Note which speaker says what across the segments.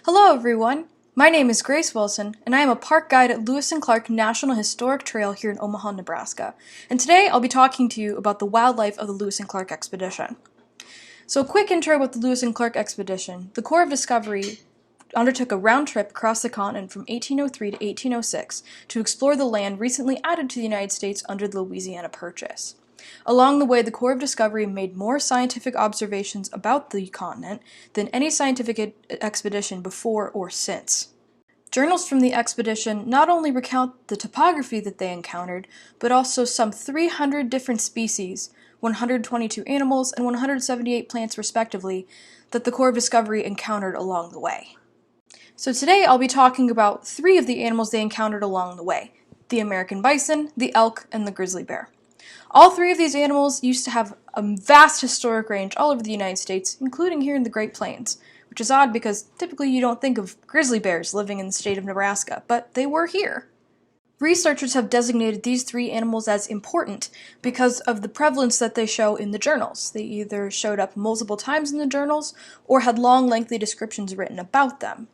Speaker 1: Hello everyone! My name is Grace Wilson, and I am a park guide at Lewis and Clark National Historic Trail here in Omaha, Nebraska. And today I'll be talking to you about the wildlife of the Lewis and Clark expedition. So a quick intro about the Lewis and Clark expedition. The Corps of Discovery undertook a round trip across the continent from 1803 to 1806 to explore the land recently added to the United States under the Louisiana Purchase. Along the way, the Corps of Discovery made more scientific observations about the continent than any scientific expedition before or since. Journals from the expedition not only recount the topography that they encountered, but also some 300 different species, 122 animals, and 178 plants respectively, that the Corps of Discovery encountered along the way. So today I'll be talking about 3 of the animals they encountered along the way: the American bison, the elk, and the grizzly bear. All 3 of these animals used to have a vast historic range all over the United States, including here in the Great Plains, which is odd because typically you don't think of grizzly bears living in the state of Nebraska, but they were here. Researchers have designated these 3 animals as important because of the prevalence that they show in the journals. They either showed up multiple times in the journals or had long, lengthy descriptions written about them.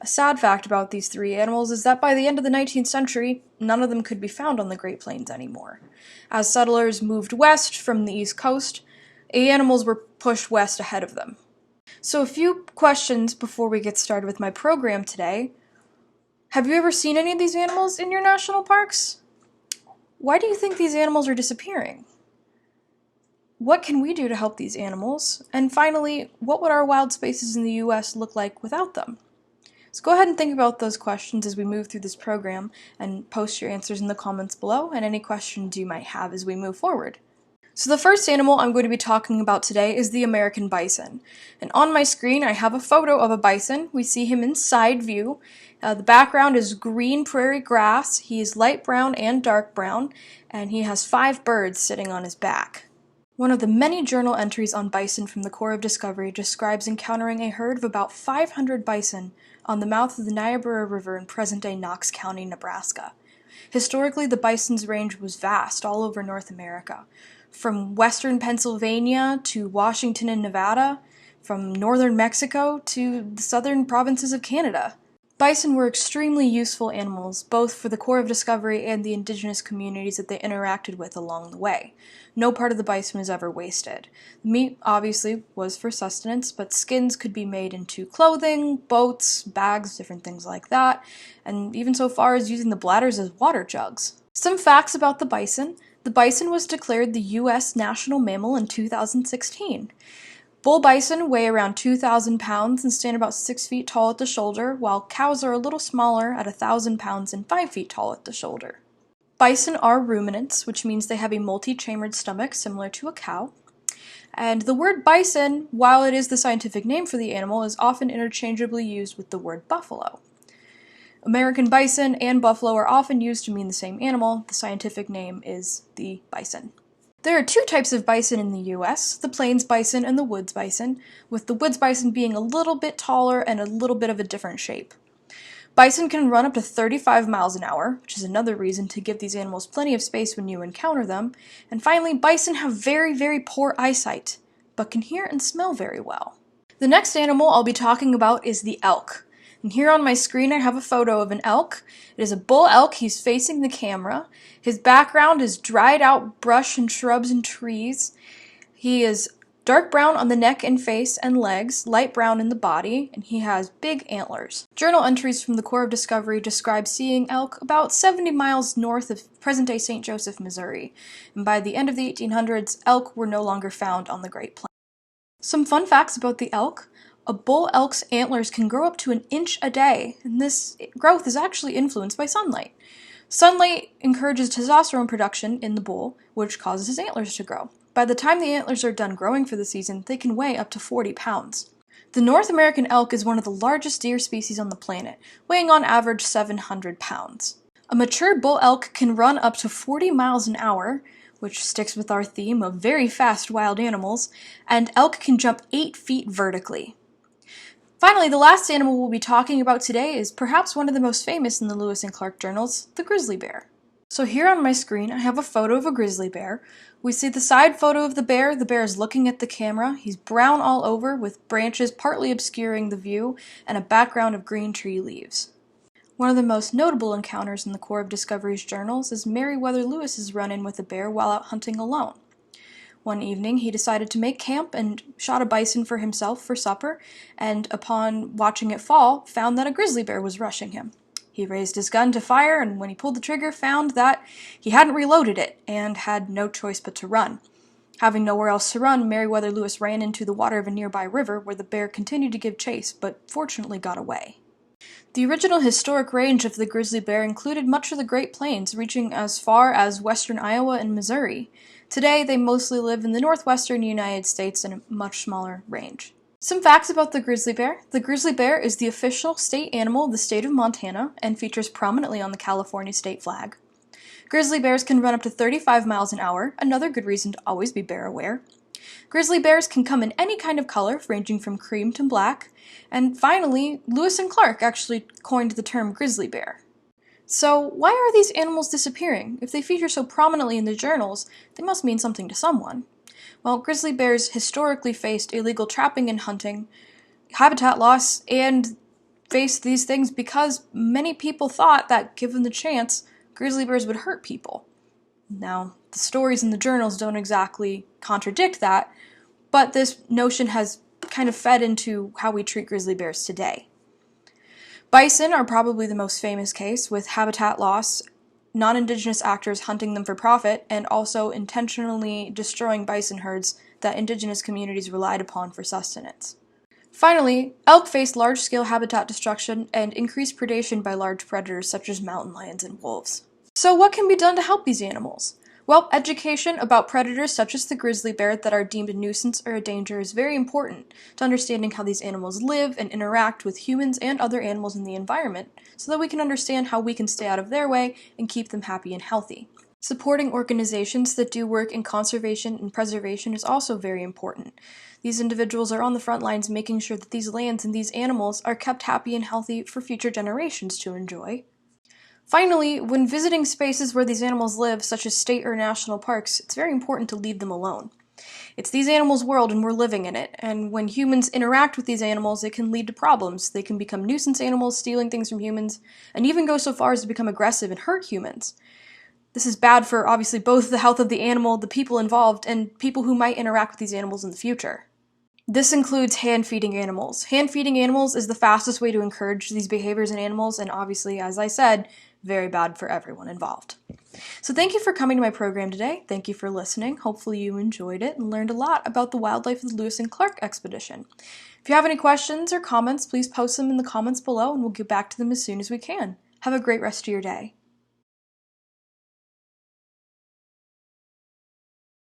Speaker 1: A sad fact about these 3 animals is that by the end of the 19th century, none of them could be found on the Great Plains anymore. As settlers moved west from the East Coast, animals were pushed west ahead of them. So a few questions before we get started with my program today. Have you ever seen any of these animals in your national parks? Why do you think these animals are disappearing? What can we do to help these animals? And finally, what would our wild spaces in the U.S. look like without them? So go ahead and think about those questions as we move through this program and post your answers in the comments below and any questions you might have as we move forward. So the first animal I'm going to be talking about today is the American bison. And on my screen I have a photo of a bison. We see him in side view. The background is green prairie grass. He is light brown and dark brown, and he has 5 birds sitting on his back. One of the many journal entries on bison from the Corps of Discovery describes encountering a herd of about 500 bison on the mouth of the Niobrara River in present-day Knox County, Nebraska. Historically, the bison's range was vast all over North America, from western Pennsylvania to Washington and Nevada, from northern Mexico to the southern provinces of Canada. Bison were extremely useful animals, both for the Corps of Discovery and the indigenous communities that they interacted with along the way. No part of the bison was ever wasted. The meat, obviously, was for sustenance, but skins could be made into clothing, boats, bags, different things like that, and even so far as using the bladders as water jugs. Some facts about the bison. The bison was declared the U.S. national mammal in 2016. Bull bison weigh around 2,000 pounds and stand about 6 feet tall at the shoulder, while cows are a little smaller at 1,000 pounds and 5 feet tall at the shoulder. Bison are ruminants, which means they have a multi-chambered stomach similar to a cow. And the word bison, while it is the scientific name for the animal, is often interchangeably used with the word buffalo. American bison and buffalo are often used to mean the same animal. The scientific name is the bison. There are 2 types of bison in the U.S., the plains bison and the woods bison, with the woods bison being a little bit taller and a little bit of a different shape. Bison can run up to 35 miles an hour, which is another reason to give these animals plenty of space when you encounter them. And finally, bison have very, very poor eyesight, but can hear and smell very well. The next animal I'll be talking about is the elk. And here on my screen I have a photo of an elk. It is a bull elk. He's facing the camera. His background is dried out brush and shrubs and trees. He is dark brown on the neck and face and legs, light brown in the body, and he has big antlers. Journal entries from the Corps of Discovery describe seeing elk about 70 miles north of present-day St. Joseph, Missouri. And by the end of the 1800s, elk were no longer found on the Great Plains. Some fun facts about the elk. A bull elk's antlers can grow up to 1 inch a day, and this growth is actually influenced by sunlight. Sunlight encourages testosterone production in the bull, which causes his antlers to grow. By the time the antlers are done growing for the season, they can weigh up to 40 pounds. The North American elk is one of the largest deer species on the planet, weighing on average 700 pounds. A mature bull elk can run up to 40 miles an hour, which sticks with our theme of very fast wild animals, and elk can jump 8 feet vertically. Finally, the last animal we'll be talking about today is perhaps one of the most famous in the Lewis and Clark journals, the grizzly bear. So here on my screen, I have a photo of a grizzly bear. We see the side photo of the bear is looking at the camera. He's brown all over with branches partly obscuring the view and a background of green tree leaves. One of the most notable encounters in the Corps of Discovery's journals is Meriwether Lewis's run-in with a bear while out hunting alone. One evening, he decided to make camp and shot a bison for himself for supper, and upon watching it fall, found that a grizzly bear was rushing him. He raised his gun to fire, and when he pulled the trigger, found that he hadn't reloaded it and had no choice but to run. Having nowhere else to run, Meriwether Lewis ran into the water of a nearby river where the bear continued to give chase, but fortunately got away. The original historic range of the grizzly bear included much of the Great Plains, reaching as far as western Iowa and Missouri. Today, they mostly live in the northwestern United States in a much smaller range. Some facts about the grizzly bear. The grizzly bear is the official state animal of the state of Montana and features prominently on the California state flag. Grizzly bears can run up to 35 miles an hour, another good reason to always be bear aware. Grizzly bears can come in any kind of color, ranging from cream to black. And finally, Lewis and Clark actually coined the term grizzly bear. So why are these animals disappearing? If they feature so prominently in the journals, they must mean something to someone. Well, grizzly bears historically faced illegal trapping and hunting, habitat loss, and faced these things because many people thought that, given the chance, grizzly bears would hurt people. Now, the stories in the journals don't exactly contradict that, but this notion has kind of fed into how we treat grizzly bears today. Bison are probably the most famous case, with habitat loss, non-indigenous actors hunting them for profit, and also intentionally destroying bison herds that indigenous communities relied upon for sustenance. Finally, elk face large-scale habitat destruction and increased predation by large predators such as mountain lions and wolves. So what can be done to help these animals? Well, education about predators such as the grizzly bear that are deemed a nuisance or a danger is very important to understanding how these animals live and interact with humans and other animals in the environment, so that we can understand how we can stay out of their way and keep them happy and healthy. Supporting organizations that do work in conservation and preservation is also very important. These individuals are on the front lines making sure that these lands and these animals are kept happy and healthy for future generations to enjoy. Finally, when visiting spaces where these animals live, such as state or national parks, it's very important to leave them alone. It's these animals' world and we're living in it, and when humans interact with these animals, it can lead to problems. They can become nuisance animals, stealing things from humans, and even go so far as to become aggressive and hurt humans. This is bad for, obviously, both the health of the animal, the people involved, and people who might interact with these animals in the future. This includes hand-feeding animals. Hand-feeding animals is the fastest way to encourage these behaviors in animals, and obviously, as I said, very bad for everyone involved. So thank you for coming to my program today. Thank you for listening. Hopefully you enjoyed it and learned a lot about the wildlife of the Lewis and Clark expedition. If you have any questions or comments, please post them in the comments below and we'll get back to them as soon as we can. Have a great rest of your day.